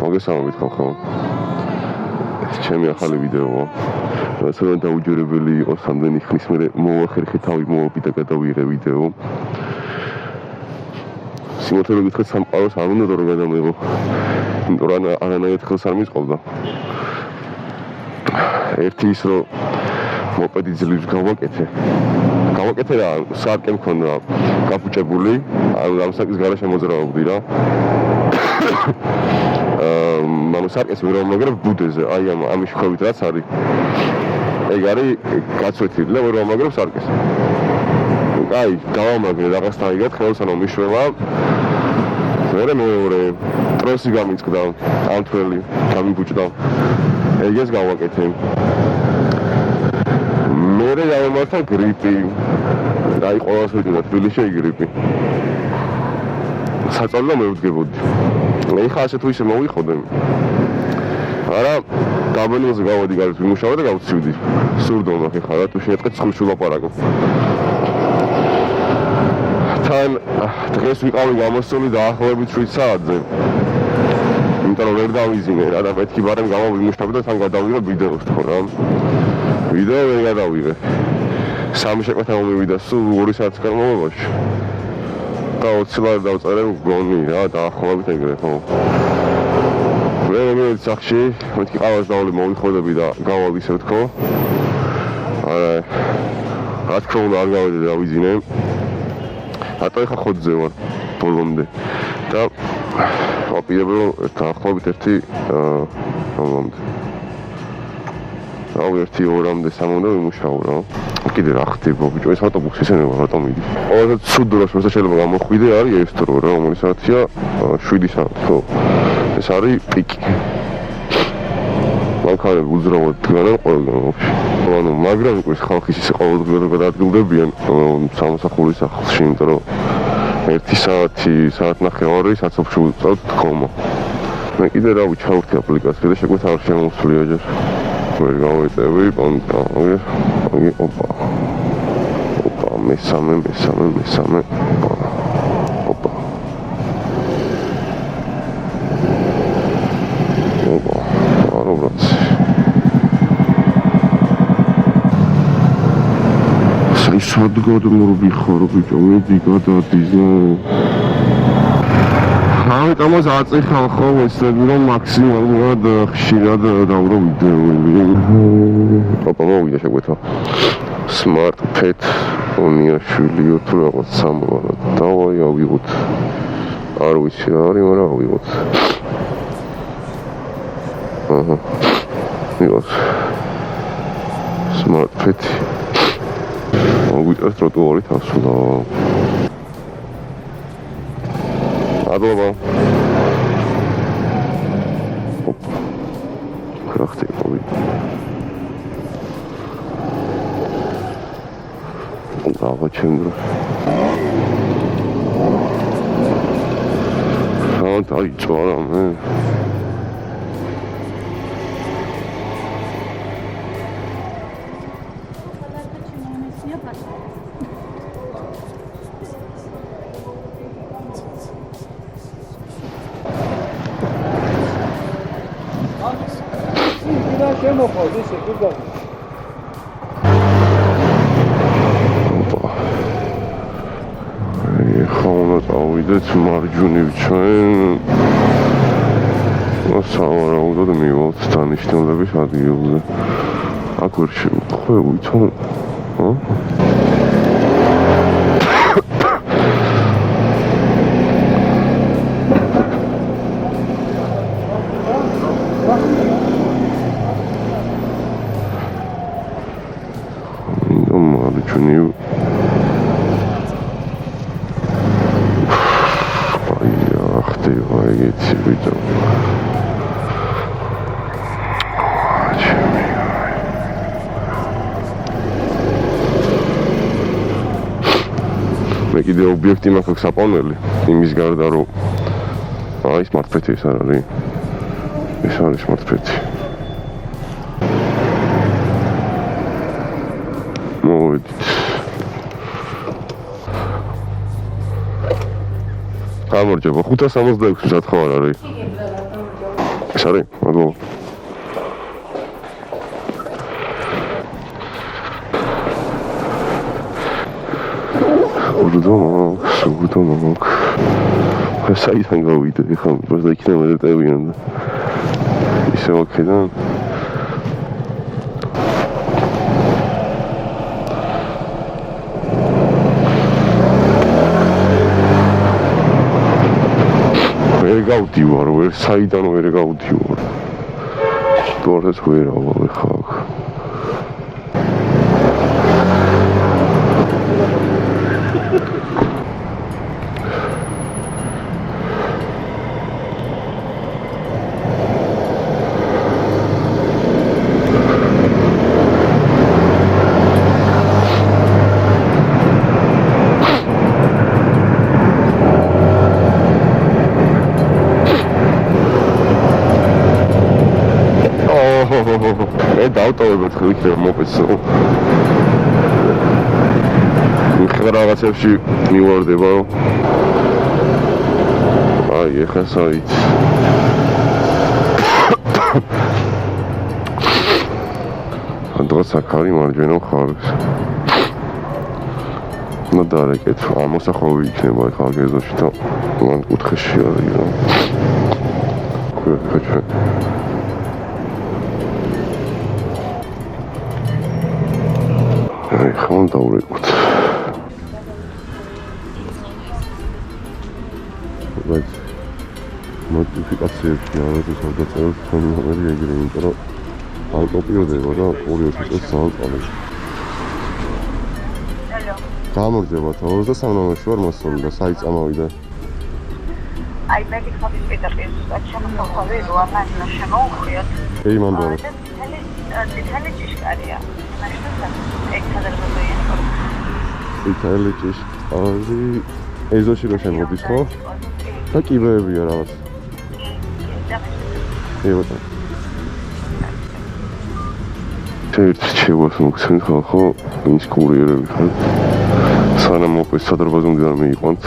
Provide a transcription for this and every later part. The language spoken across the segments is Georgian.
მოგესალმებით ხალხო. ჩემი ახალი ვიდეოა. Ასევე დაუჯერებელი იყოს ამდენი ხნის მერე მოვახერხე თავი მოვაბი და გადავიღე ვიდეო. სიმართლე გითხრათ სამყაროს არ უნდა რომ გადამეღო. იმიტომ რომ არანაირად ხელს არ მიწყობდა. ერთი ის რომ მოპედი ძლივს გავაკეთე რა, სარკე მქონდა გაფუჭებული, ამ საკის გარშე მოძრაობდი რა. სარკეს ვერაუმაგრებ ბუდეზე, აი ამის ხვევით რაც არის. ეგ არის გაცვეთილი და ვერაუმაგრებ სარკეს. აი, დავამაგრე რაღაც დაიგეთ, ხელს ანუ მიშველა. მერე მეორე ტროსი გამიწყდა, ამთველი გამიბუჭდა. ეგეს გავაკეთე. მერე დავამართა გრიპი. აი ყოველას ვიტყვი თბილისში გრიპი. საწოლო მევდგებოდი. ეხლა ასე თუ ისე მოვიხოდე. არა, დაბანილზე გავადი გარეთ ვიმუშავე და გავცივდი. სურდომა ხეხა რა თუ შეეწყეთ ხუშ ულაპარაკო. თან დღეს ვიყავი გამოსული დაახლოებით 7 საათზე. იმიტომ რომ ვერ დავიზინე რა და მეთქი ბარემ გამოვიმუშავე და თან გადავიღე ვიდეოს თქო რა. ვიდეო ვერ გადავიღე. სამი შეკვეთა მომივიდა სულ 2 საათის განმავლობაში. და 20 ლარი დავწერე გონი რა დაახლოებით ეგრე ხო. მე სახში მეთქი ყავას დავლი მოვიხოდები და გავალ ისე თქო. არა რა თქმა უნდა არ გავედი და ვიზინე. ატო ეხა ხოთზე ვარ ბოლომდე და ვაპირებ რომ დაახლოებით 1 რომლამდე. რავი 1-2-მდე 3-მდე ვიმუშაო რა. კიდე რა ხდება ბიჭო ეს ავტობუსი ესენება რატომ მიდის? ყოველთვის ცუდ დროს როცა შეიძლება გამოხვიდე არის ეს დრო რა რომელი საათია 7 საათი ხო. ეს არის პიკი. მანქანები უძრავად დგანან ყველგან ვაფშე. ანუ მაგრამ უკვე ხალხის ისე ყოველდღიურად გადაადგილდებიან სამსახურის სახლში, იმიტომ რომ 1 საათი, საათნახევარი საცობში უწევთ თქომა. მე კიდე რავი ჩავვრთი აპლიკაცია და შეგვეთა არ შემოსვლია ჯერ. ვერ გავეწევი, ოგი ოპა. მესამე. ოპა. არობრაც. სადგოდმურბი ხარ ბიჭო, მედი გადადიზა. ამიტომაც აწიხავ ხო ესები რომ მაქსიმალურად ხშირად დავრო ვიდეოები. ოპა მოვიდა შეგვეთა. Smart Pet უნიაშვილიო თუ რაღაც სამოვარად. დავაი ავიღოთ. არ ვიცი რა არის, მაგრამ ავიღოთ. აჰა. მიგოს. Smart Pet. მოგვიწევს ტროტუარი თავსულა. ადობა. ოპა. ხახტი ყოვი. დავა ჩემდრო. დაიწყო რა მე. შემოხვალ ისე გუგა. ეხლა უნდა წავიდეთ მარჯვნივ ჩვენ. სავარაუდოდ მივვალთ დანიშნულების ადგილზე. აქ ვერ შევხვევით ხო? მარჯვნივ ხდება ეგეთი ბიჭო. მე კიდე ობიექტი მაქვს საპანელი იმის გარდა რომ აი Smart Pet ეს არის. ეს არის Smart Pet. მოვედით. გამარჯობა 566 რა თქმა არ არის. Sorry, მადლობა. Ურდომოკ. საიდან გავიდე ხომ, просто იქნება მეტევიან და ისე ოკეიდან. ვერ გავდივარ, ვერ საიდან ვერ გავდივარ. თორეს ვერ ავალე ხალხ. დავტოვებთ ხილიქნებ მოპეცო. ხება რაღაცებში მივარდება. აი, ეხლა საით. დღესაც ხარი მარჯვენა ხარს. ნადარეკეთ, მოსახოვი იქნება ხა გეზოში და მან კუთხეში არის რა. ხოჭე. ხომ დავრეკოთ. բայց ნოტიფიკაციებში არის სადაწეროს თქვენი ნომერი ეგრე, იმიტომ რომ არ კოპიოდება და ორი ოფიცერს ძალიან წავი. გამორდება 23 ნომერში ვარ მოსული და საით წამოვიდა. აი მე გიხმობთ პირდაპირ შემოხავე როანანა შემოუხვიოთ. ეი მანდორა. თითელი ჭიშკარია. იტალი ჭიშკარი ეზოში რო შემოდის ხო? და კიბეებია რაღაც. ევატა. შეიძლება მოგცემთ ხო? ის კურიერები ხო? სანამ მოპეს სადარბაზომდე არ მიიყვანთ.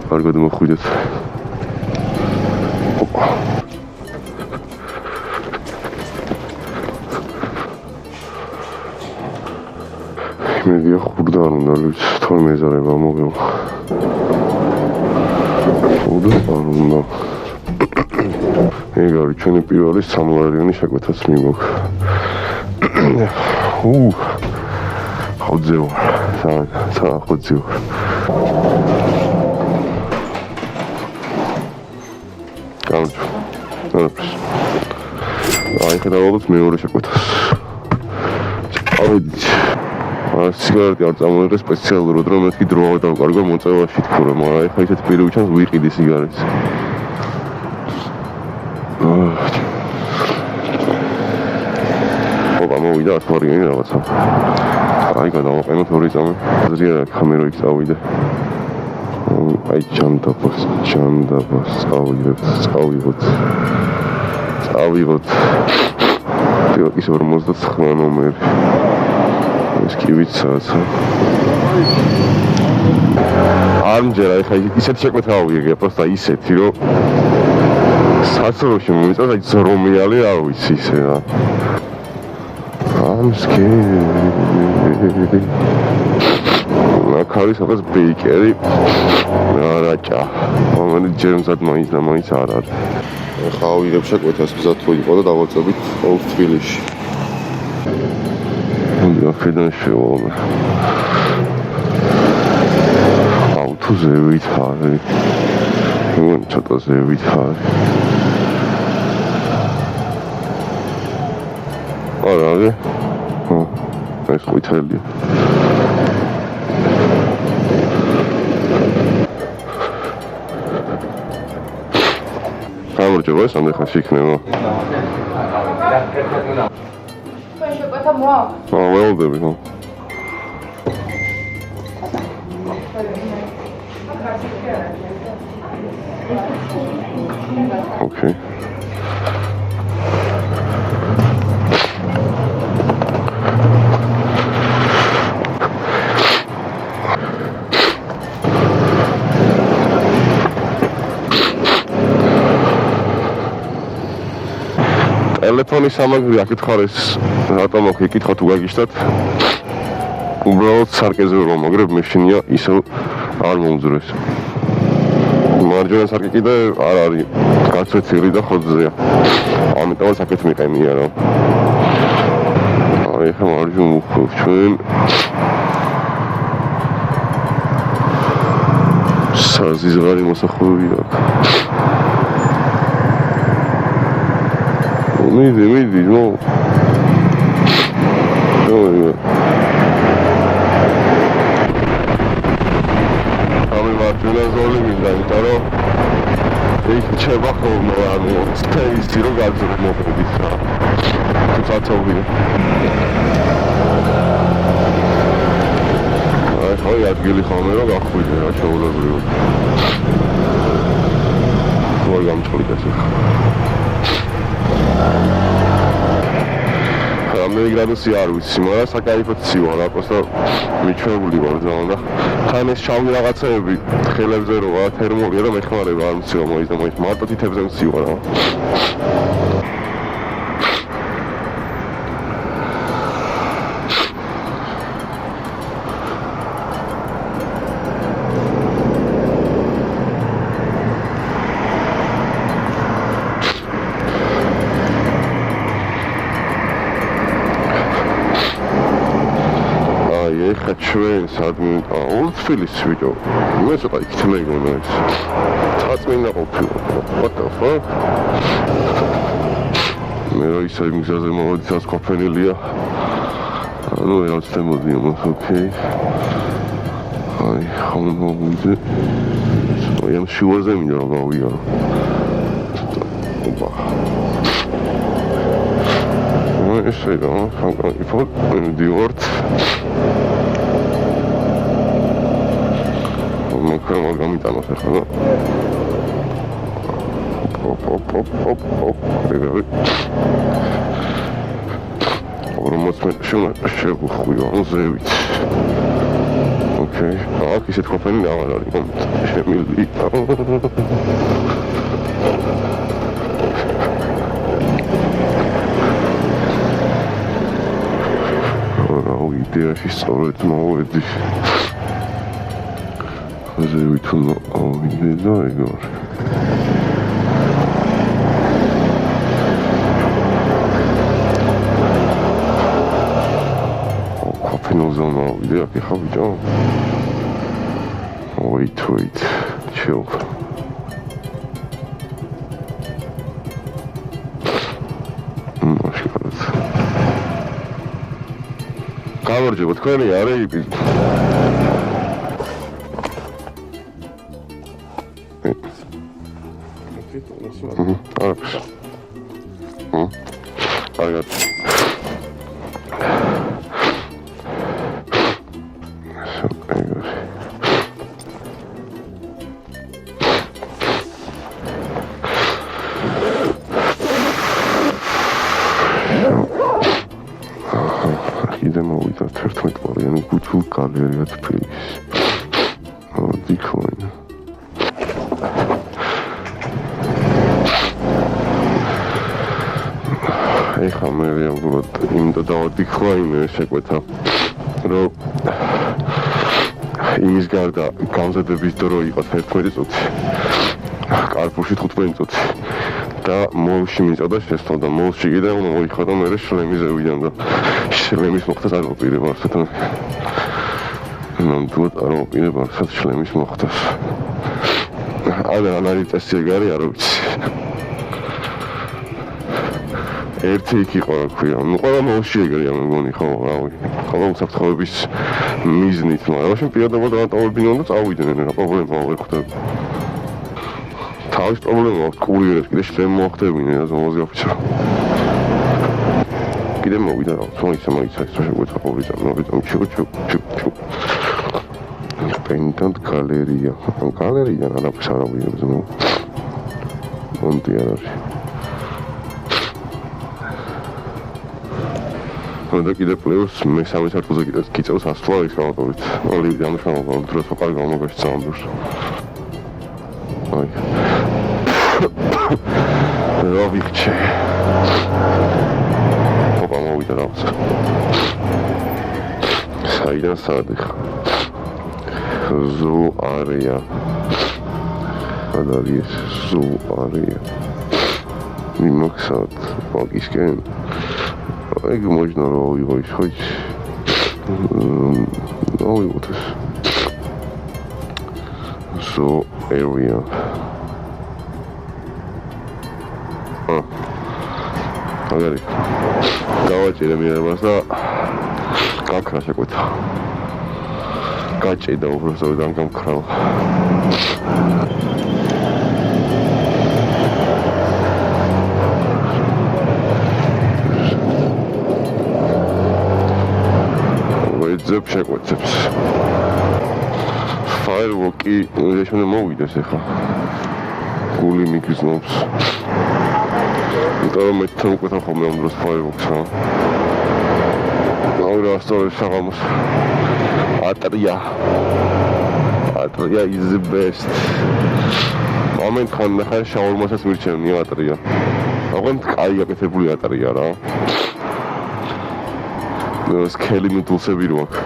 კარგად მოხვიდეთ. მეგია ხურდა არ უნდა ვიცი, თორე მეზარება მოგევა. ხურდა არ უნდა. ეგ არის ჩვენი პირველი სამლარიანი შეკვეთაც მიგოქ. ხოძეო. ხოძეო. გამჩ. აი ხდავობთ მეორე შეკვეთას. ავედით. სიგარეტი არ წამოიღე სპეციალურად, რომ მეთქი დრო არ დავკარგო მოწევაში თქო, მაგრამ ეხლა ისეთ პირობი ჩანს ვიყიდი სიგარეტს. ოპა მოვიდა ათვარიანი რაღაცა. აი გადავაყენოთ ორი წამი. ზრია კამერო იქ წავიდე. აი ჩანდაბას, წავიღოთ. ის 59 ნომერი. ეს კი ვიცაცა. ამჯერა ეხლა ისეთი შეკვეთა ავიღე, პროსტა ისეთი, რომ საცროში მომიწევს, აი ზრომიალი არ ვიცი ისე რა. ამსკი. ნაკარი სადაც ბეიკერი. რაჭა. მომენი ჯერმსად მაინც და მაინც არ არის. ეხლა ავიღებ შეკვეთას გზად თუ იყო და დავაწევით თბილისში. აქედან შევალ. აუთო ზევით არის. ცოტა ზევით არის. არა, ეს ყვითელია. გამარჯობა, ეს ამდენ ხანში იქნება. ველოდები ხო? ოკეი. ტელეფონის სამაგრი აქეთ ხარ ეს რატომ აქ ეკითხა თუ გაგიშტათ უბრალოდ სარკეზე რომ მაგრებ მეშინია ისევ არ მომძრეს მარჯვენა სარკე კიდე არ არის გაცვეთილი და ხოძზეა ამიტომაც აქეთ მიყენია რა აი ხა მარჯვენ უხევ ჩვენ საზიზღარი მოსახლეობი აქ მიდი ნო ამი მარჯვენა ზოლი მინდა იმიტომ რომ იქ ჩება ხოლმე ანუ სპეისი რო გაძრო მოყვებით რა თუ საწოვია აი ხო ადგილი ხოლმე რო გახვიდე რა ჩაულებრივად ხო გამწყვიტე ეს მე გრადუსი არ ვიცი, მაგრამ საკაიფოდ ცივა რა, просто მიჩვეული ვარ ძალიან და თან ეს შავი რაღაცეები ხელებზე როა თერმულია და მეხმარება არ მცივა მოის და მოის მარტო თითებზე მცივა რა. ჩვენ სადმე ოლდფილის ვიდეო მე ცოტა იქით მეგონა ეს წაწმინდა ყოფილა what the fuck მე ისე მგზაზე მოვედიცას ყოფენილია ანუ ერთად შემოდია მას ოკეი აი ხომ მოვიდე აი ამ შუაზე მინდა რომ გავიარო ოპა ესე რა საკაიფოდ მივდივართ Como gamitamos el juego. Όμως με σιώνα σιώνα χουιόν ζεύιτ. Οκ. Aquí se tropen la mano de monte. Se me olvida. Ahora hoy te así sobre tu nuevo ზევით უნდა ავიდე და ეგარ. ყოფილზე უნდა ავიდე, აქ ხა ბიჭო. Wait, chill. მაშკარად. გავარჯობ თქვენი არის ეხა მე რეალურად იმდა დავადიქვა იმე შეკვეთა რომ იმის გარდა გამზადების დრო იყოს 11 წუთი კარპუში 15 წუთი და მოლში მიწოდა შესწავლ და მოლში კიდე მოიხადა მე შლემი ზევიდან და შლემის მოხდას არ მოპირება ასეთო ნამდვილად არ მოპირება ასეთ შლემის მოხდას არ არის წესი ეგარი არ ვიცი ერთი იქ იყო რა ქვია. ნუ ყველა მოლში ეგრეა მე მგონი ხო, რავი. ყველა უსაფრთხოების მიზნით, მაგრამ მაშინ პირადად დაატოვებინონ და წავიდნენ რა პრობლემა ვერ ხდება. თავის პრობლემა აქვს კურიერებს კიდე შენ მოხდებინე რა ზომაზე ოფიცრო. კიდე მოვიდა რა, თოისა მაიცა ეს შეგვეცა ყოველდღე მოვიდა ჩუ. პენტანტ გალერეა. გალერეა რა ფსარავია ზმო. მონტი არის. და კიდე პლუს მესამე სართულზე კიდე გიწევს ასვლა ის ავტობუსით. ორივე ამშენობა დროს ვყავ გამოგეშ სამბურს. აი. რა ვიხჩე. ოპა მოვიდა რაღაცა. საიდან სადიხ. ზუ არია. ადარიეს ზუ არია. მიმოხსავთ პაკისკენ. ეგ მოიძნა რა ვიღო ის ხო ის. ვიღოთ ეს. ზუ area. აგარი. დავაჭირე მიერებას და გაქრა შეკვეთა. გაჭედა უბრალოდ ამ გამქრალა. ვეძებ შეკვეთებს. ფაერვოკი შეიძლება მოვიდეს ახლა. გული მიგზნობს. იმიტომ მე თან უკვე ხომ ამ დროს ფაერვოკს რა. აურა ასწორებს საღამოს. Atrija is the best. Moment ხან ნახე შაურმასაც მირჩენია ატრია. ოღონდ კაი აკეთებული ატრია რა. ეს ქელი მიტულსები რო აქვს.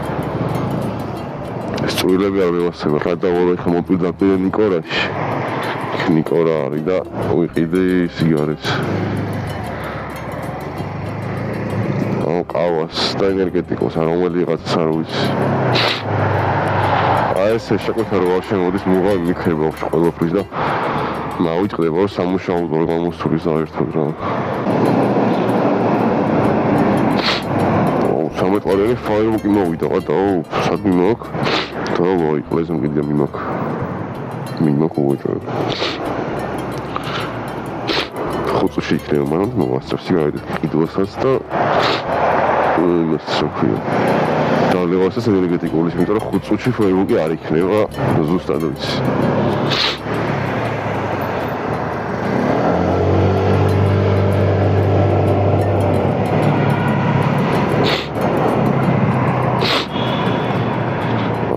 ეს წვრილები არ მევასება. გადავალე ხა მოპირდაპირე ნიკორაში. ნიკორა არის და ვიყიდე სიგარეტს. ყავას და ენერგეტიკოს არ რომელიღაც არ ვიცი. აი ესე შეკვეთა რო არ შემოდის მუღა მიქრება ყველაფრის და მოვიწყდება რომ სამუშაო გამოსულის საერთოდ რა. სამეთყოლელი ფაერვოკი მოვიდა და სადმი მოკ და ვაი ყლეზე მიდია მიმოქ. მიმოქ უეჭო. ხუთში იქნება მაგრამ მოვასწრებ სიგარეტის კიდვასაც და სოფია. და ლევასაც ენერგეტიკული, იმიტომ რომ 5 წუთში ფაერვოკი არ იქნება ზუსტად ვიცი.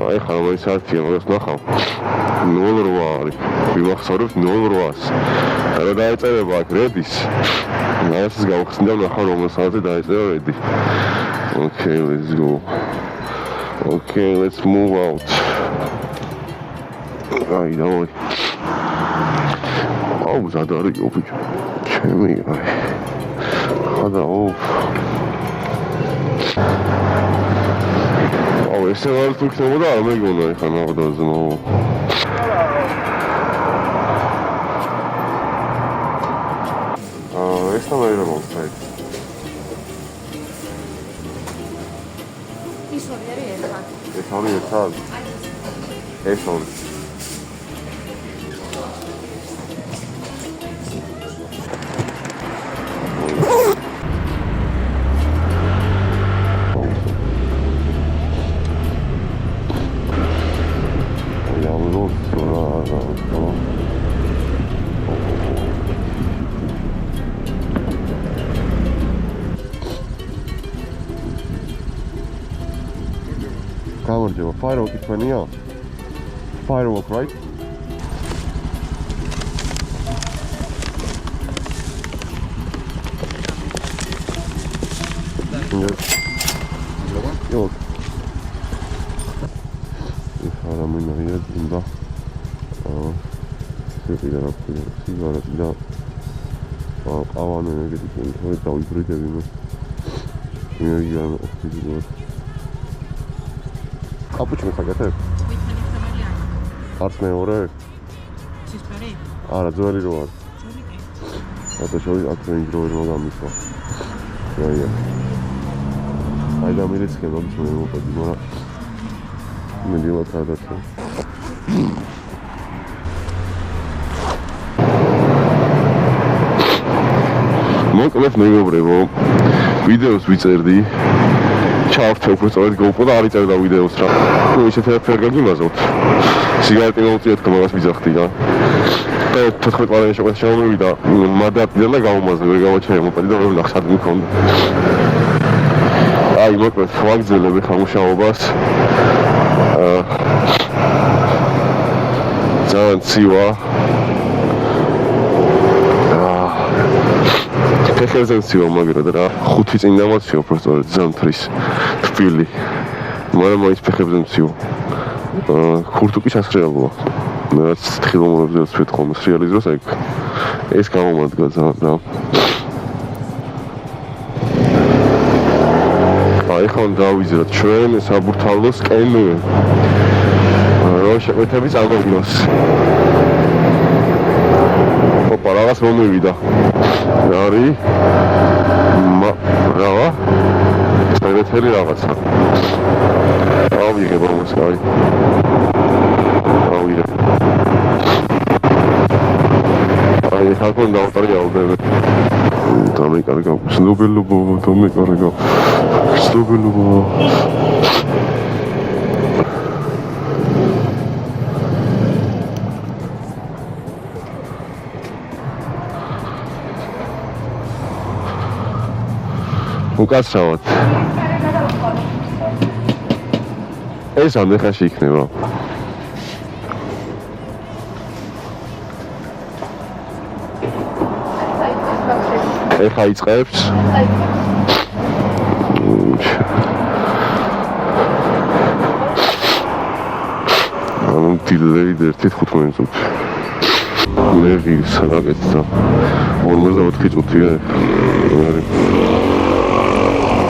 აი ხა რომ საათია მაგას ნახავ. 0.8 არის. ვიმახსოვრებ 0.8-ს. რა დაეწერება აქ რედის? Nice go. Now we have almost all the days already. Okay, let's go. Okay, let's move out. I know. Oh, that are you, bitch. Chemi. Hada off. Oh, it's all too close. I'm going to go now. Doesn't know. It's not very long time. It's already a cut. It's only a child. It's only. გამარჯობა, firework თქვენია? Firework, right? Yok. Hala mıyla bunda. Sürekli yapıyor. Sigarasıyla avanı energetik kontrol davul edebilmek. Enerjilerini oksijiyor. Kapuç mu sakatır? Artmaya oraya. Ara ძველი რო არის. Ata შოი აქ Range Rover-მა გამიშვა. რაია. აი და მირეცქე როდის მე მოვყოდი, მაგრამ მე დილა გადაცა. მოკლედ მეგობრებო, ვიდეოს ვიწერდი. ჩავწევ უფრო სწორედ GoPro და არ იწერდა ვიდეოს რა. ნუ ისეთ ფერ გაგიმაზოთ. სიგარეტი მოვწიოთ, მაგას ვიძახდი რა. და 14 წლიანი შოკვეთა შემოვიდა, მადაპიდან და გავუმაზდა, ვერ გავაჩერე მოპედი და ვერ ნახსად მქონდა. აი მოკლედ ვაგრძელებ ხა მუშაობას. ძალიან ცივა. ფეხებზე მცივ მაგრად რა 5 წინ დამაცივ უბრალოდ ზამთრის თბილი მაგრამ მაინც ფეხებზე მცივ ქურთუკი სასრიალოა რაც თხილმურებზე ვთქვით ხოლმე სრიალის დროს ეს გამომადგა ძალიან რა ეხლა დავიზრათ ჩვენ საბურთალოს კენვე რომ შეკვეთები წამოვიდოს ოპა რაღაც მომივიდა არის რა წევეთელი რაღაცა ავიღებ όμως კაი ავიღებ აი ხალხო დავტარიალდები დამეკარგა ცნობილობა უკაცრავად ეს ამ ხაში იქნება ეხა იწყებს ანუ დილეი 1:15 წუთი მე ღირს რაკეთდა 54 წუთია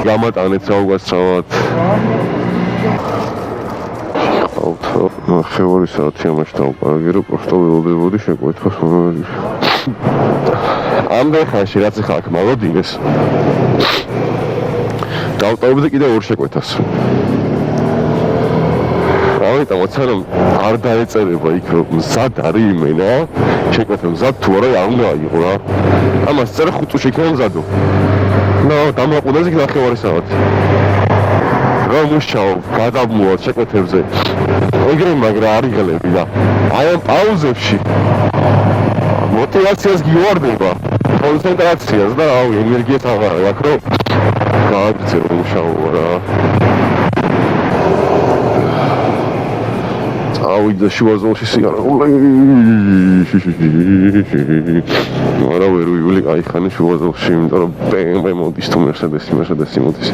გამატანეთ საუგასწრად ნახევარი საათი ამაში დავყარაგე რომ პროსტო ველოდებოდი შეკვეთას ამდენ ხანში რაც ახლა აქ მალოდინეს დავტოვებდი კიდევ ორ შეკვეთას ამიტომაც რომ არ დაეწერება იქ რომ მზად არის იმენა შეკვეთა მზად თუ არა არ უნდა იყო რა ამას წერე 5 წუთში იქნება მზადო დამაყუდეს იქ ნახევარი საათი რომ მუშაობ გადამუვალ შეკვეთებზე ეგრე მაგრა არ იღლები და აი ამ პაუზებში მოტივაციას გიوارდება კონცენტრაციას და აუ ენერგიას აღარ აქვს რომ გააგრძელო მუშაობა რა ავიდა შუაზოლში სიგარა არა ვერ ვივლი აი ხანი შუაზოლში იმიტომ რომ BMW მოდის თუ Mercedes მოდის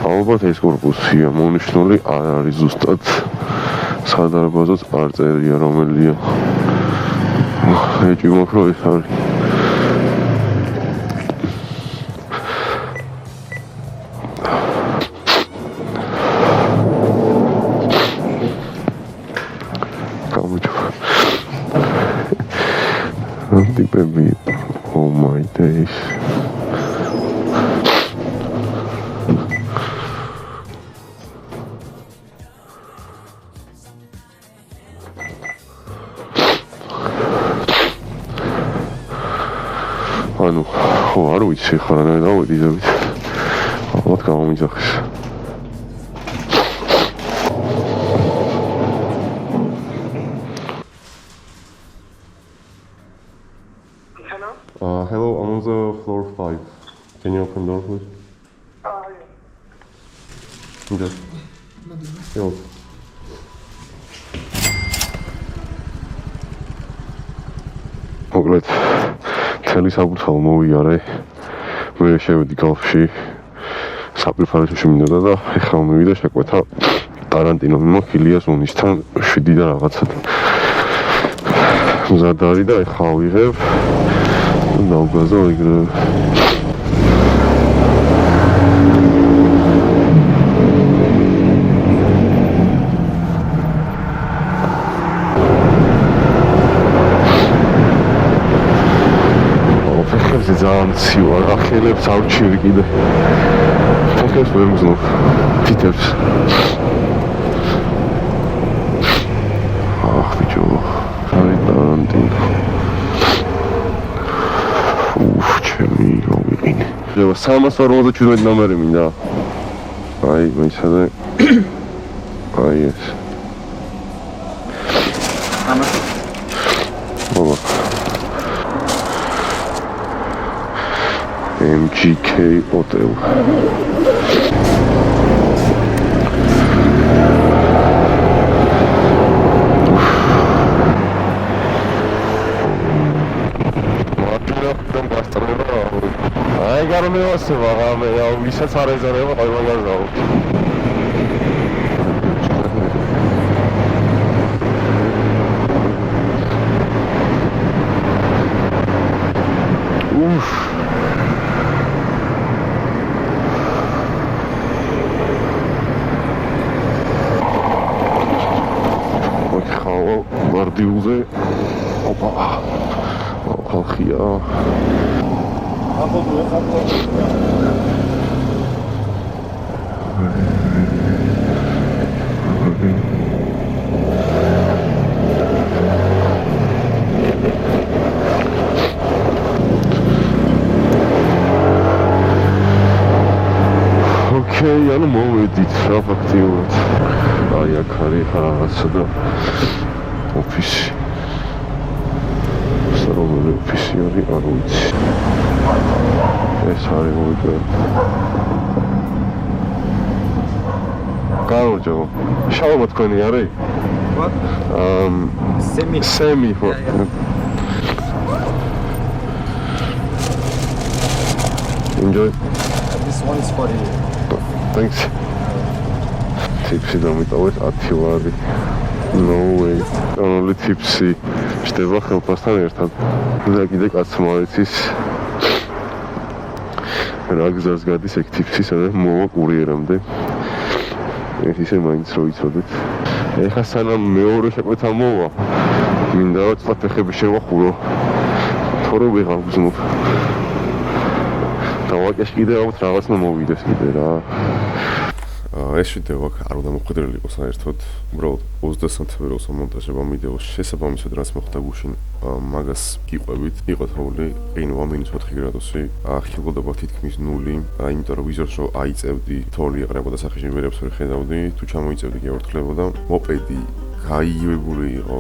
ალბათ ეს კორპუსია მონიშნული არ არის ზუსტად სადარბაზოც არ წერია რომელია ეჭი მოხრო ეს არის ტიპები oh my days ანუ ხო არ ვიცი ხარ რა დავედი ზევით ალბათ გამომიძახეს Hello, I'm on the floor 5. Can you open the door, please? Yes. Hello. მოკლედ, მთელი საბურთალო მოვიარე. მე შევედი გოლფში. საპირფარეში მინდოდა და ეხლა მივიდა შეკვეთა ტარანტინო მიმოხილიას უნისთან 7 და რაღაცა. მზად არის და ეხლა ავიღებ. დავგაზო ეგრე ფეხებზე ძალიან ცივა რა ხელებს ავჩივი კიდე ფეხებს ვერ მგზნობ თითებს ბიჭო აი ტარანტინო ჩემი მოვიყინე. 347 ნომერი მინდა. აი, მეცადე. აი ეს. ამა. ობა. MGK Hotel. არ მევასება ღამე, ვისაც არ ეზარება ყველა გაზავთ. Uff. Xaval Mardiuze. Opa. Xalqia. Okay, ანუ მოვედით რა ფაქტიურად. აი აქ არის რაღაცა და ოფისი. რომელი ოფისი არის, არ ვიცი. ეს არის მოიგე. გაუჯო. შალომა თქვენი არის? What? Semi. Enjoy. This one is for you. Thanks. Tipsy დამიტოვეთ 10 ლარი. No way. Only tipsy. Შტება ხელფასთან ერთად. და კიდე კაცს მოიცის. რა გზას გადის ეგ ტიპსის და მოვა კურიერამდე. ეს ისე მაინც რო იცოდეთ. ეხა სანამ მეორე შეკვეთა მოვა, მინდა რომ ცოტა ფეხები შევახურო. თორე ვეღარ გზნობ. და ვაკეში კიდე ალბათ რაღაცა მოვიდეს კიდე რა. ეს ვიდეო არ უნდა მოხვედრილი იყოს საერთოდ. უბრალოდ 20 სექტემბერს მომონტაჟება ვიდეოს შესაბამისად რაც მოხდა გუშინ მაგას გიყვებით. იყო თოვლი ყინვა -4 გრადუსი. ხილგოდობა თითქმის 0. იმიტომ რომ ვიზორს რო აიწევდი, თოვლი ეყრებოდა სახეში ვერებს ვერ ხედავდი. თუ ჩამოიწევდი კი ორთქლებოდა. მოპედი გაიევებული იყო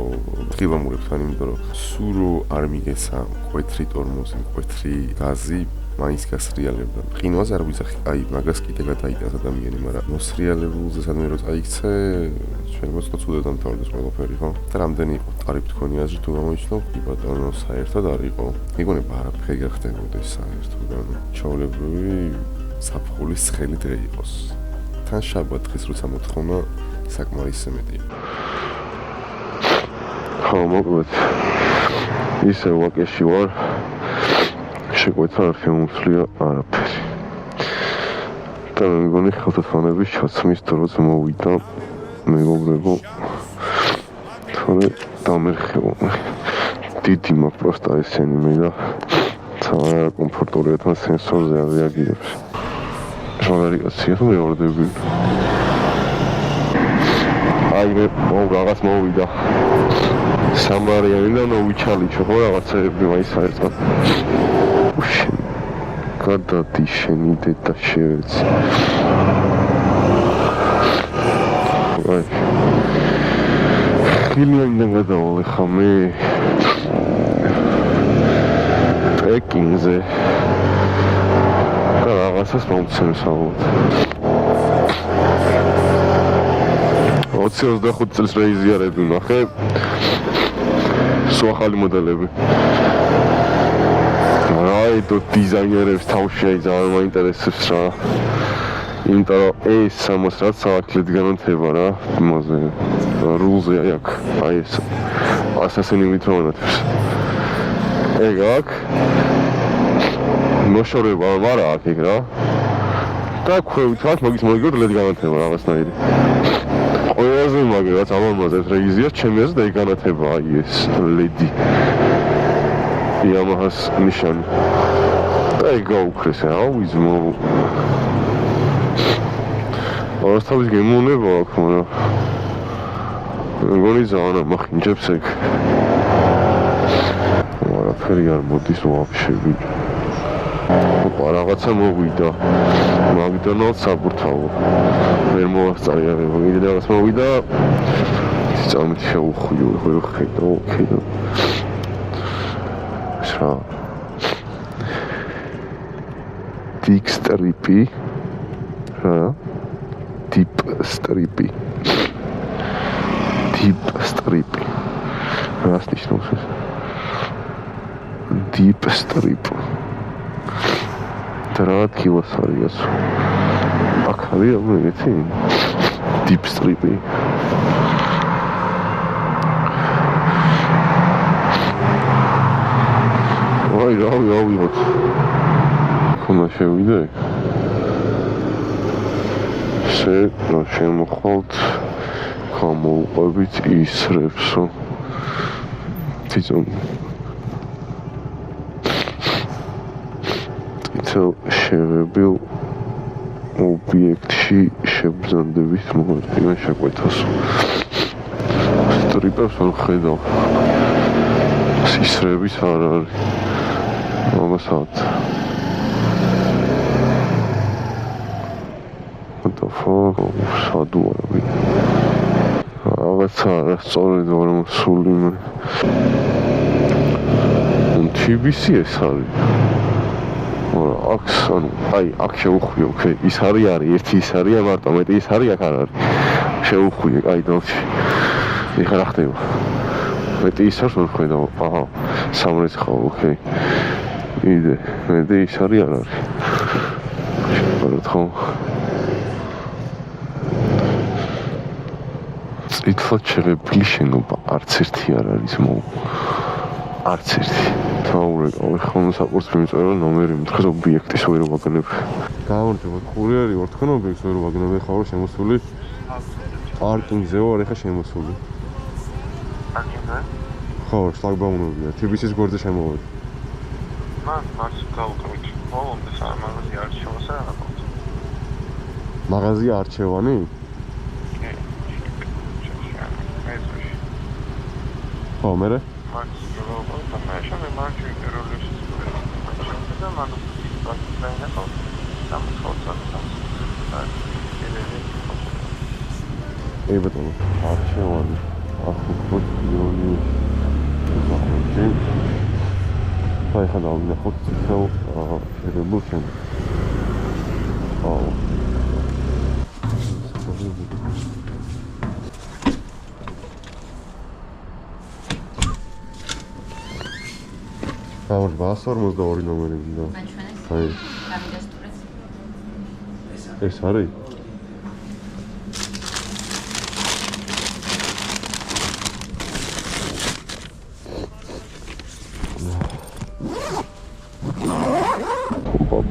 ხილამურებთან, იმიტომ რომ სულ რო არ მიგეცა მკვეთრი ტორმოზი, მკვეთრი გაზი მაინც გასრიალებდა. ყინვაზე არ ვიზახი, აი მაგას კიდე გადაიტანს ადამიანი, მაგრამ მოსრიალებულზე სადმე რო წაიქცე, შეიძლება ცოტა ცუდად დამთავრდეს ყველაფერი, ხო? და რამდენი ტარიფი თქვენი აზრით თუ გამოიჩნდა, კი ბატონო, საერთოდ არ იყო. მიგონება არაფერი გახდებოდეს საერთოდ, ანუ ჩაოლებრივი საფხულის ცხელი დღე იყოს. თან შაბათ დღეს როცა მოთხოვნა საკმარისზე მეტია. ხო, მოკლედ ისე ვაკეში ვარ. შეკვეთა არ შემოსვლია არაფერი. და მე მგონი ხელთათმანების ჩაცმის დროც მოვიდა მეგობრებო. თორე დამერხევა. დიდი მაქვს პროსტა ესენი მე და ძალიან კომფორტულია თან სენსორზე არ რეაგირებს. შორარი კაცია თუ მეორდები. აი მე რაღაც მოვიდა. სამარიანი და ნოვიჩალიჩო ხო რაღაცები მაინც საერთოდ. გადადი შენი დედა შევეც. აი. ხილიანიდან გადავალე ხა მე. ტრეკინგზე. და რაღაცას მომცემს ალბათ. 25 წელს რეიზიარები ვნახე. სულ ახალი მოდელები. აი თუ დიზაინერებს თავში ძალიან მაინტერესებს რა. იმიტომ რომ ეს 60 რაც საათლით განათება რა. იმაზე რულზე აი აქ. აი ეს ასასინი მითრონათებს. ეგ აქ. მოშორება არ აქვს ეგ რა. და ქვევით აქ მაგის მოიგოთ ლედ განათება რაღაცნაირი. ყველაზე მაგე რაც ამამაზებს რეიზია ჩემი აზრით და ეგ განათება აი ეს ლედი. Yamaha's ნიშანი. და ეგ გაუქრეს რა ვიზმო. ორსთავის გემოვნება აქვს, მაგრამ მეგონი ძალიან ამახინჯებს ეგ. არაფერი არ მოდის ვაფშე ბიჭო. ოპა რაღაცა მოვიდა. მაგდონალდს საბურთალო. ვერ მოასწარიაღება. კიდე რაღაც მოვიდა. წამით შეუხვიო, ხო ხედო, ხედო. Deep stripy. Deep stripy. Deep stripy. Раз ნიშნავს ეს. Deep strip. რა კილოს არის? აქ არის ეგეთი deep strip-ი. აი, რა ვიღოთ. ხონა შევიდე. შემოხვალთ გამოვყვებით ისრებსო. თვითონ შევებილ ობიექტში შებრძანდებით მოგვიწევენ შეკვეთას. სტრიპებს ვერ ხედავ. ისრების არ არის. მაგასაც. სადუარი. რაღაცა სწორედ ვარ მოსული. TBC ეს არის. აქ ანუ აი აქ შევხვი, ოკეი, ის არის, ერთი ის არის, მარტო მეტი ის არის, აქ არ არის. შევხვი, აი დალში. ეხლა რა ხდება? მეტი ის არის, ვერ ხედავ. აჰა, სამრეც ხავ, ოკეი. იდე, მეტი ის არის, არ არის. შეგვაროთ ხო? წითლად შეღებილი შენობა არც ერთი არ არის მო. არც ერთი. თაურეკავ, ხომ საპორტს მიმწერა ნომერი მითხრა ობიექტის ვერ ვაგნებ. გამარჯობა, კურიერი ვარ, თქვენ ობიექტს ვერ ვაგნებ, ეხლა ვარ შემოსული. პარკინგზე ვარ, ეხლა შემოსული. პარკინგზე? ხო, შლაგბაუმებია, TBC-ის გვერდზე შემოვედი. მას გავუყევით. ბოლომდე მაღაზია არჩევანს რა ნახავთ? მაღაზია არჩევანი? ხო, მერე? Ei, bătămă, arceoane. Acum pot ioni. Hai, hai, am nevoie să fiu revolution. Oh. Am basar mă dau ori numărul meu. Hai. E sare.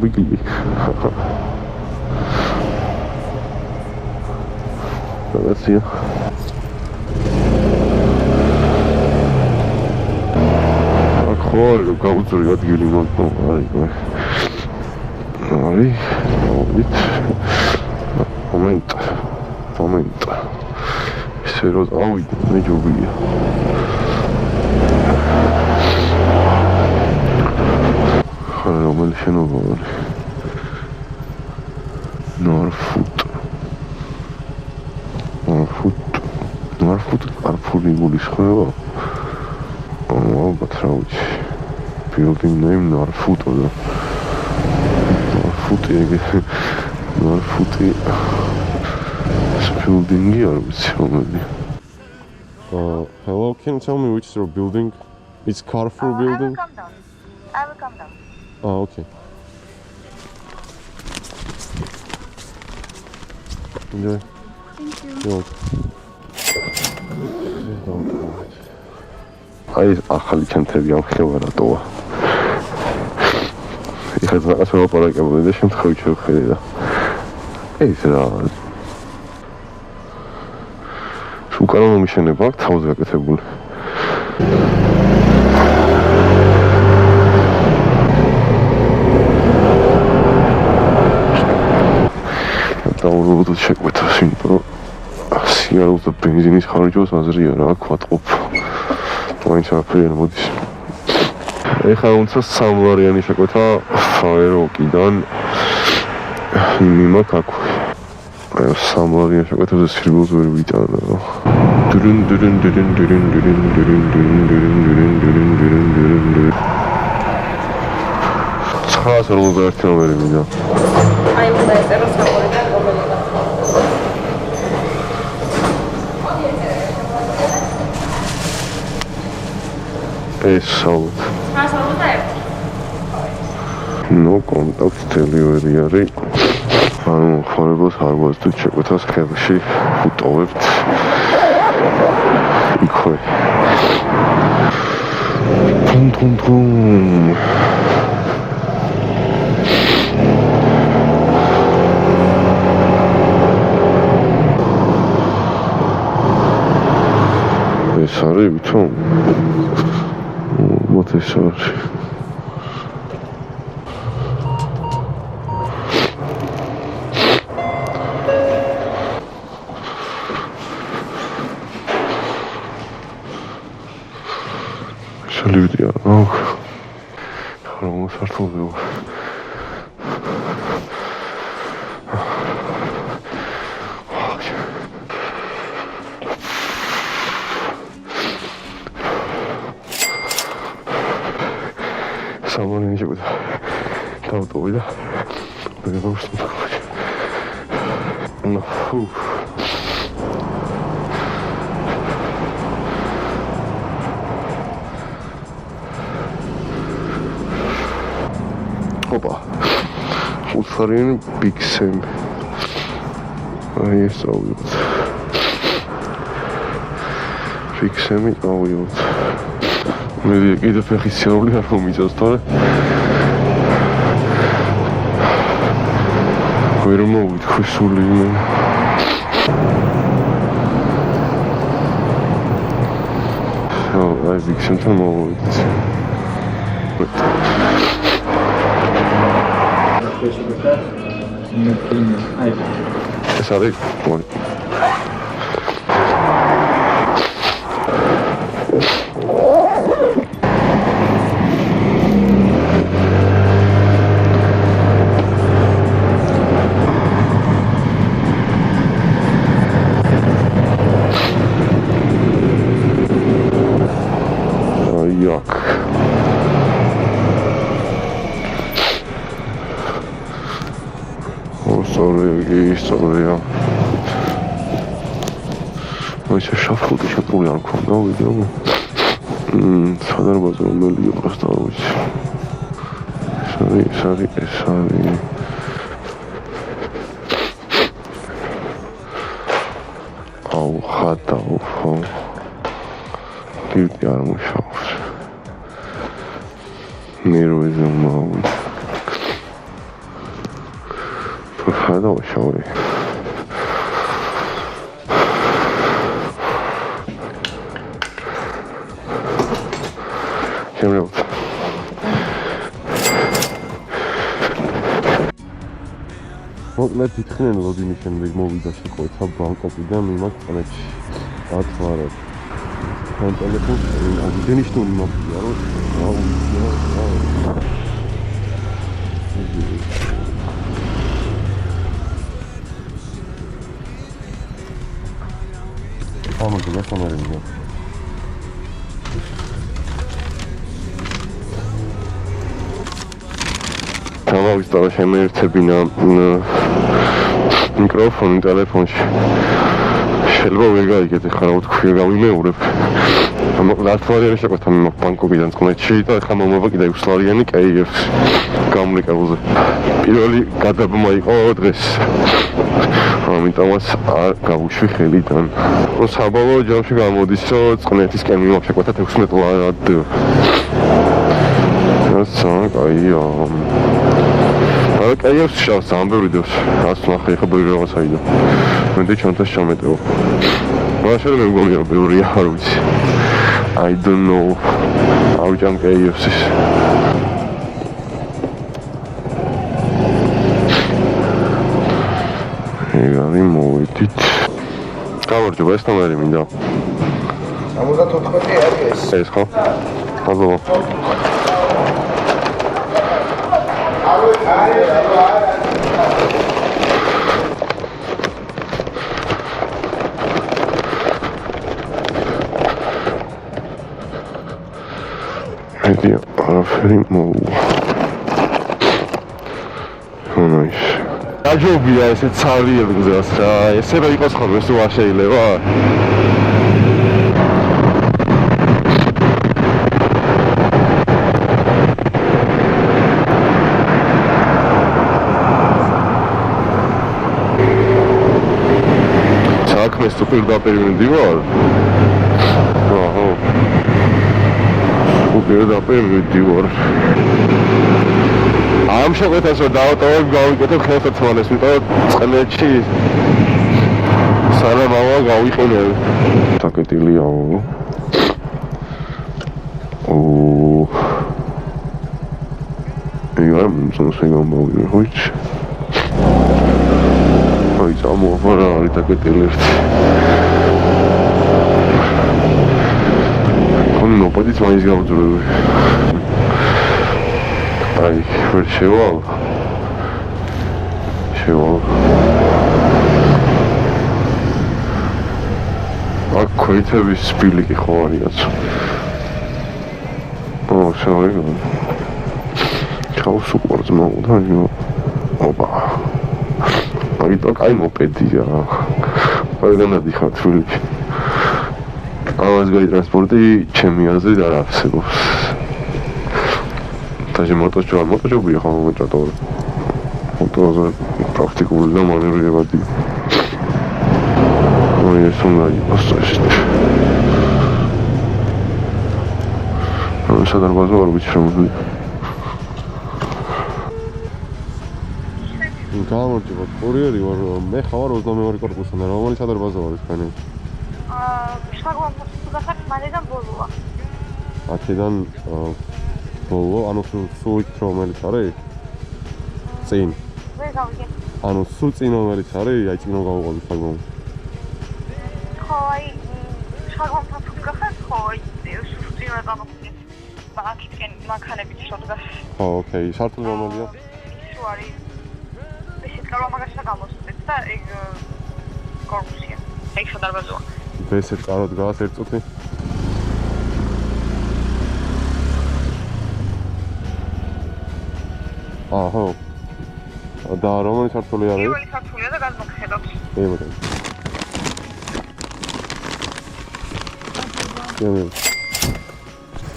Biggie. Let's see. Akol, გაუწრი ადგილი მაგ არის. არის. მომენტ. ისე რომ ავიდე, მე ჯობია. რომელი შენობა არის? Norfoot არფული გულისხმობა. ალბათ რა ვიცი. Building name Norfoot და Norfoot building-ი არ ვიცი რომელი. Hello, can you tell me which is your building? It's Carrefour building? I will come down. Oh, okay. Enjoy. Thank you. აი ახალი ჩანთები ამ ხევარატოა. ეხლა რაღაც ვაპარაკებული და შემთხვევით შევხედე და ეს რა არის? უკანონო მიშენება აქვს თავზე გაკეთებული. დაურბოთ შეკვეთას, იმიტომ რომ სიარულს და ბენზინის ხარჯავს აზრია რა, ქვატყობ. მაინც არაფერი არ მოდის. ეხლა უნდა სამლარიანი შეკვეთა ფაეროკიდან იმიმაკ აქვე. სამლარიანი შეკვეთაზე სირბილს ვერ ვიტანა. ცხრას რომელი ნომერი მინდა? აი უნდა ეწერო სამორიდან რომელიღაც. ეს საუბრობ. No contact delivery არის. ანუ ხარებას არ გვაძლევთ შეკვეთას ხელში ვუტოვებთ. იქვე. თუმ. ეს არის ვითომ? მოთ ეს არის. Люди, ну, хорошо, сортовый. Самое ничего, да. Там то, да. Потому что такое. Ну, фу. Опа. Уцарин Биксем. Აი ეს ავიღოთ. Биксემი ავიღოთ. მე კიდე ფეხის ცეული არ მომიწევს თორე. ვერ მოვიდქვი სული მე. აი Биксემთან მოვიდეთ. ეს არის მოდი. Як. ისტორია. მოიცა შაფხუთი შეტრული არ მქონდა ვიდეო. სადარბაზო რომელია პროსტა არ ვიცი. ეს არის. აუ ხატაო ხო. ლიფტი არ მუშაობს. ნერვზე მოვიდა. هذا هو الشاوري كم მოკლედ თითქოს ლოდინის შემდეგ მოვიდა შეკვეთა ბანკოკიდან მიმართ ყანეთში. ათვარად. თან ტელეფონს აღინიშნული მოხდა რომ Vamos a ver cómo es. Tamam, istava შემეერთებინა მიკროფონი ტელეფონში. შეიძლება ვერ გაიგეთ, ხა რა ვთქვი, გავიმეორებ. ლათვარი არის შეკვეთა ბანკოკიდან ყნეთში და ხა მომოვაკიდე უსლარიანი KFC გამლიკებულზე. პირველი გადაბმა იყო დღეს. ამიტომაც არ გავუშვი ხელიდან. საბოლოო ჯამში გამოდის, რომ ყნეთისკენ მიმოშეკვეთა 16 ლარად. ასე კაია. KFC შავს ამბერი დოს. რას ნახე ხა ბევრი რაღაც აიდო. მე ჩანთას ჩამეტეო. მაშინ მე მგონია ბევრი არ ვიცი. I don't know. ავჭამ KFC-ს. ეგარი მოვიდით. გამარჯობა, ეს ნომერი მინდა. 74 არის ეს. ეს ხო? აბა. Idea არაფერი მოუვა. ნაის. აჯობია ესე ცალია გზას რა. ესე რა იყოს ხოლმე, სულ არ შეიძლება. პირდაპირ მიდივარ. აჰა. პირდაპირ მიდივარ. ამ შეკვეთას რომ დავატოვებ გავიკეთებ ხელსაწყალეს, იმიტომ წყლებში სანამ ავა გავიყინებ. საკეტილიაო. იარ მომსონსე გამოვიდე ხოჭ. აი წამოაყარა არის საკეტილი ერთი. კონი ნოპოდიც მაინც გავძვრები. აი, ვერ შევალ. აქ ქვეითების სპილი კი ხო არიაც. შევიგო. ჩავს უყურს მოვდა, ოპა. აი და კაი მოპედია. ყველგან დიხარ თბილისში. ავაზგარი ტრანსპორტი ჩემი აზრით არ არსებობს. Даже мотоჭობია ხომ მომეჭატორ. მოტოზე პრაქტიკული და მანევრირებადი. ой, ეს უნდა იყოს სწორედ. სადარბაზო არ ვიცი რომ გამორჩება კურიერი ვარ მე ხარ 22 კორპუსთან და რომელი სადარბაზო არის თქვენი? შაგვალ გახარ მალიდან ბოლოა. აქედან ბოლო ანუ სულ რომელიც არის? წინ. ვერ გავიგე. ანუ სულ წინ რომელიც არის? აი წინ გავუყოლი შაგვალ. ხო აი შაგვალთან თუ გახარ ხო აი სულ წინ რა გამოგდი. აქეთკენ მანქანებით შოდგას. ხო, ოკეი, სართული რომელია? ის არის ისეთ კარო მაგაშია გამოსვით და ეგ კორპუსია. ეგ სადარბაზოა. ესეთ კარო დგას ერთ წუთი? აჰო. და რომელი სართული არის? პირველი სართულია და გადმოგხედავთ. მეგობრებო.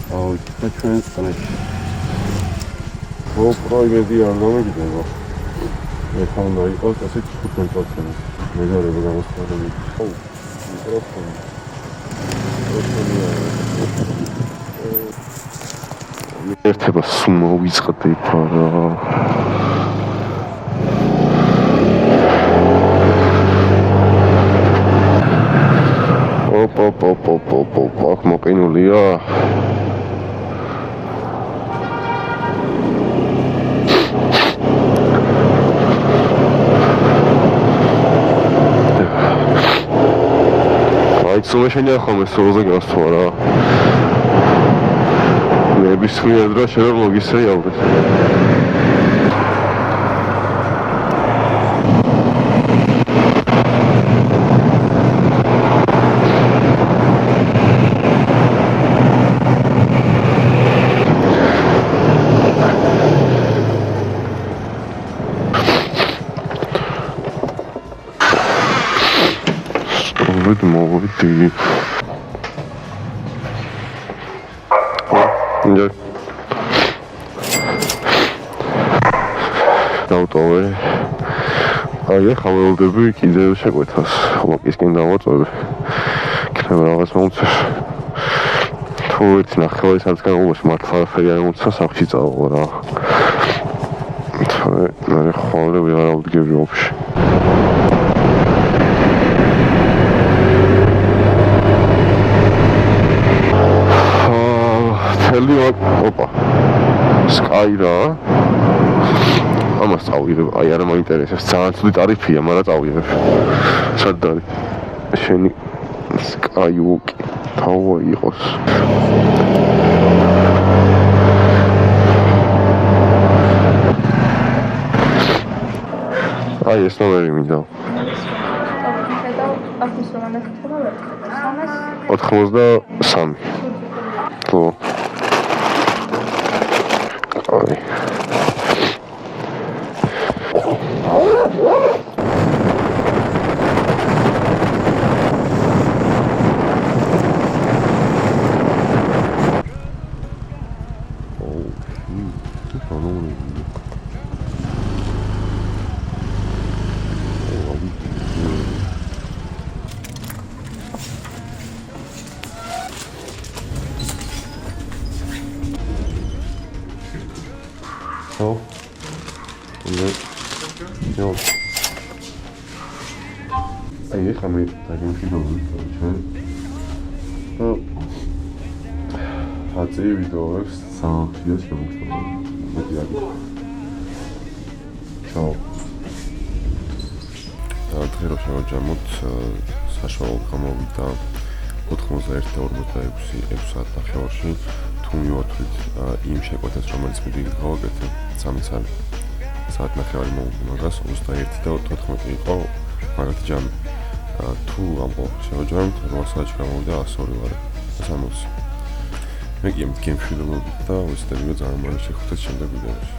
აუ, და ჩვენ წანაში. პროიგედი არ გამიგდება. ეხლა უნდა იყოს ასე 15%. მეგობრებო გამოსწორებული. ოუ, მიკროფონი. ერთება სუმო ვიწყდი ფარა. აქ მოკინულია. აი ცუმა შენია ხომ ეს სულზე გასვლა რა. ნებისმიერ დროს შეიძლება მოგისრიალდეს. მოვიდი. Ja. დავტოვე. აი ახლა ველოდები კიდევ შეკვეთას. ხლოკისკენ დავაწოვე. იქნება რაღაც მომწეს. თუ ერთ ნახევარი საათის განმავლობაში მართლა არაფერი არ მომწეს, სახლში წავალ რა. მე ხოლმე ვეღარ ავდგები ვაფშე. ოპა სკაი რა ამას წავიღებ აი არა მაინტერესებს ძალიან ცუდი ტარიფია მაგრამ წავიღებ სად არის შენი სკაიუკი თავი იყოს აი ეს ნომერი მინდა 83 ხო Sorry. ხო? Jo. Ej, ეხლა მე დაგემშვიდობდი, ჩვენ. Hacı ვიდეოებს სამახსოვს შემოგვწოდა. მეტი არ ჩაო. დღე რო შევაჯამოთ საშუალო გამოვიდა 91-46 საათ ნახევარში თუ მივართვით იმ შეკვეთას რომელიც მე დილით გავაკეთე 3 საათ ნახევარი მოუვიდა მაგას 21 და 14 იყო მაგათი ჯამი თუ ამ ყოველ შევაჯამთ 8 საათში გამოვიდა 102 ლარი 60 მე კი ამ გემშვიდობებით და ვისწრებია ძალიან მალე შეხვდეთ შემდეგ ვიდეოში